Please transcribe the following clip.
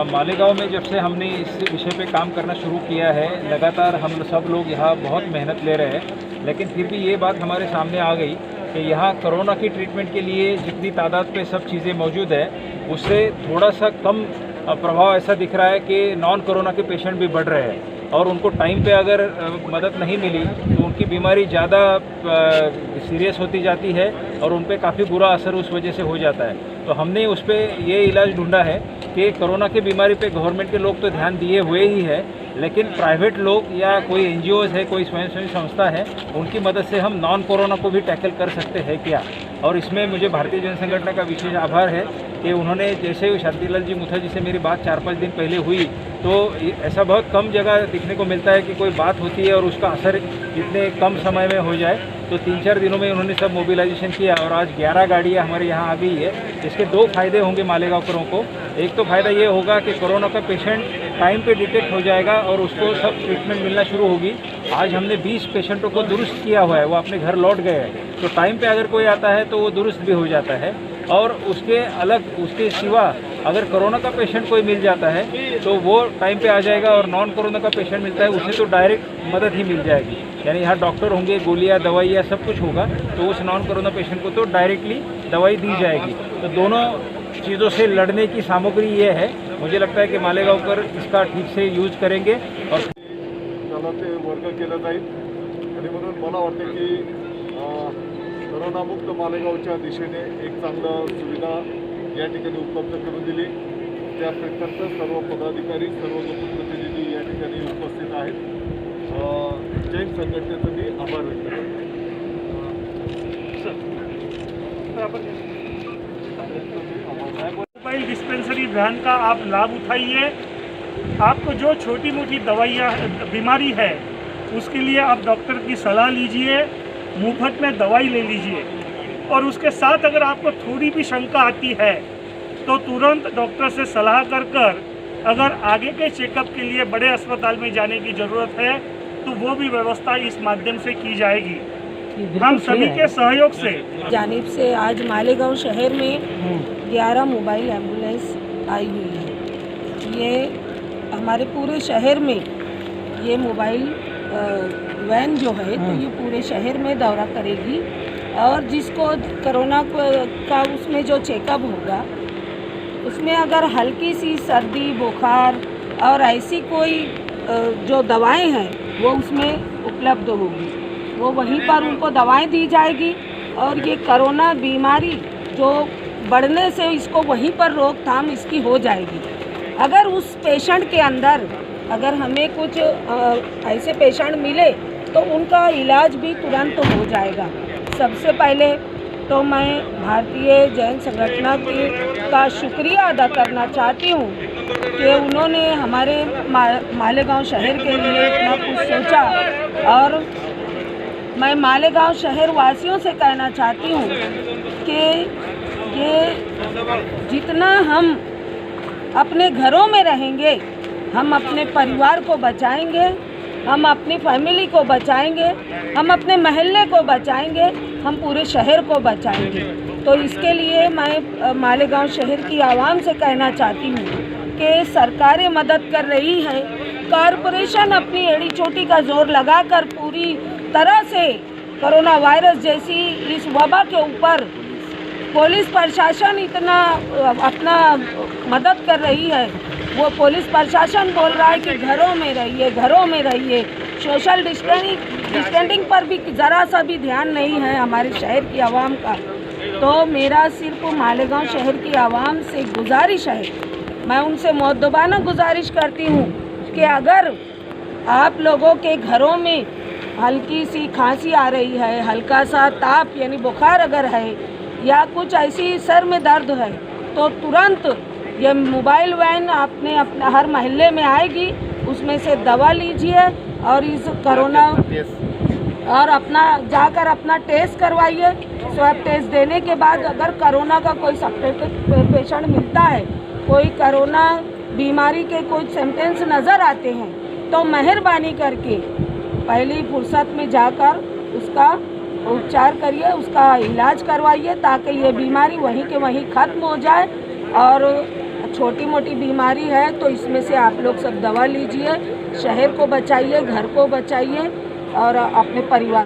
मालेगांव में जब से हमने इस विषय पे काम करना शुरू किया है, लगातार हम सब लोग यहाँ बहुत मेहनत ले रहे हैं, लेकिन फिर भी ये बात हमारे सामने आ गई कि यहाँ कोरोना की ट्रीटमेंट के लिए जितनी तादाद पे सब चीज़ें मौजूद है, उससे थोड़ा सा कम प्रभाव ऐसा दिख रहा है कि नॉन कोरोना के पेशेंट भी बढ़ रहे हैं और उनको टाइम पे अगर मदद नहीं मिली तो उनकी बीमारी ज़्यादा सीरियस होती जाती है और उन पर काफ़ी बुरा असर उस वजह से हो जाता है। तो हमने उस पर ये इलाज ढूंढा है कि कोरोना की बीमारी पे गवर्नमेंट के लोग तो ध्यान दिए हुए ही है, लेकिन प्राइवेट लोग या कोई एनजीओज़ है, कोई स्वयंसेवी संस्था है, उनकी मदद से हम नॉन कोरोना को भी टैकल कर सकते हैं क्या। और इसमें मुझे भारतीय जन संगठन का विशेष आभार है कि उन्होंने, जैसे शांतिलाल जी मुथा जी से मेरी बात 4-5 दिन पहले हुई, तो ऐसा बहुत कम जगह देखने को मिलता है कि कोई बात होती है और उसका असर इतने कम समय में हो जाए। तो 3-4 दिनों में उन्होंने सब मोबिलाइजेशन किया और आज 11 गाड़ियाँ हमारे यहाँ आ गई है। इसके 2 फायदे होंगे मालेगांवकरों को। एक तो फ़ायदा ये होगा कि कोरोना का पेशेंट टाइम पे डिटेक्ट हो जाएगा और उसको सब ट्रीटमेंट मिलना शुरू होगी। आज हमने 20 पेशेंटों को दुरुस्त किया हुआ है, वो अपने घर लौट गए हैं। तो टाइम पे अगर कोई आता है तो वो दुरुस्त भी हो जाता है। और उसके सिवा अगर कोरोना का पेशेंट कोई मिल जाता है तो वो टाइम पे आ जाएगा और नॉन कोरोना का पेशेंट मिलता है उसे तो डायरेक्ट मदद ही मिल जाएगी। यानी यहाँ डॉक्टर होंगे, गोलियाँ, दवाइयाँ सब कुछ होगा, तो उस नॉन कोरोना पेशेंट को तो डायरेक्टली दवाई दी जाएगी। तो दोनों चीज़ों से लड़ने की सामग्री ये है। मुझे लगता है कि मालेगांवकर इसका ठीक से यूज करेंगे और त्याला ते वर्ग केलं जाईल आणि म्हणून मला वाटतं की कोरोनामुक्त मालेगावच्या दिशेने एक चांगलं सुविधा या ठिकाणी उपलब्ध करून दिली। त्याकरता सर्व पदाधिकारी, सर्व लोकप्रतिनिधी या ठिकाणी उपस्थित आहेत। जैन संघटनेचं मी आभार व्यक्त करतो। मोबाइल डिस्पेंसरी वैन का आप लाभ उठाइए। आपको जो छोटी मोटी दवाइयाँ बीमारी है उसके लिए आप डॉक्टर की सलाह लीजिए, मुफ्त में दवाई ले लीजिए। और उसके साथ अगर आपको थोड़ी भी शंका आती है तो तुरंत डॉक्टर से सलाह कर अगर आगे के चेकअप के लिए बड़े अस्पताल में जाने की ज़रूरत है तो वो भी व्यवस्था इस माध्यम से की जाएगी। हम सभी के सहयोग से जानिब से आज मालेगांव शहर में 11 मोबाइल एम्बुलेंस आई हुई है। ये हमारे पूरे शहर में ये मोबाइल वैन जो है तो ये पूरे शहर में दौरा करेगी और जिसको कोरोना का उसमें जो चेकअप होगा उसमें अगर हल्की सी सर्दी, बुखार और ऐसी कोई जो दवाएं हैं वो उसमें उपलब्ध होगी, वो वहीं पर उनको दवाएं दी जाएगी। और ये कोरोना बीमारी जो बढ़ने से इसको वहीं पर रोकथाम इसकी हो जाएगी। अगर उस पेशेंट के अंदर अगर हमें कुछ ऐसे पेशेंट मिले तो उनका इलाज भी तुरंत हो जाएगा। सबसे पहले तो मैं भारतीय जैन संगठन का शुक्रिया अदा करना चाहती हूँ कि उन्होंने हमारे मालेगांव शहर के लिए इतना कुछ सोचा। और मैं मालेगांव शहर वासियों से कहना चाहती हूँ कि ये जितना हम अपने घरों में रहेंगे, हम अपने परिवार को बचाएंगे, हम अपनी फैमिली को बचाएंगे, हम अपने महल्ले को बचाएंगे, हम पूरे शहर को बचाएंगे। तो इसके लिए मैं मालेगांव शहर की आवाम से कहना चाहती हूँ कि सरकारें मदद कर रही है, कॉरपोरेशन अपनी एड़ी चोटी का जोर लगाकर पूरी तरह से कोरोना वायरस जैसी इस वबा के ऊपर पुलिस प्रशासन इतना अपना मदद कर रही है। वो पुलिस प्रशासन बोल रहा है कि घरों में रहिए, घरों में रहिए। सोशल डिस्टेंसिंग पर भी ज़रा सा भी ध्यान नहीं है हमारे शहर की आवाम का। तो मेरा सिर्फ मालेगांव शहर की आवाम से गुजारिश है, मैं उनसे मुअद्दबाना गुजारिश करती हूँ कि अगर आप लोगों के घरों में हल्की सी खांसी आ रही है, हल्का सा ताप यानी बुखार अगर है या कुछ ऐसी सर में दर्द है तो तुरंत ये मोबाइल वैन अपने हर मोहल्ले में आएगी, उसमें से दवा लीजिए और इस कोरोना और अपना जाकर अपना टेस्ट करवाइए। स्वैब टेस्ट देने के बाद अगर कोरोना का कोई सस्पेक्टेड पेशेंट मिलता है, कोई कोरोना बीमारी के कोई सिम्टम्स नज़र आते हैं तो मेहरबानी करके पहली फुर्सत में जाकर उसका उपचार करिए, उसका इलाज करवाइए ताकि ये बीमारी वहीं के वहीं ख़त्म हो जाए। और छोटी मोटी बीमारी है तो इसमें से आप लोग सब दवा लीजिए, शहर को बचाइए, घर को बचाइए और अपने परिवार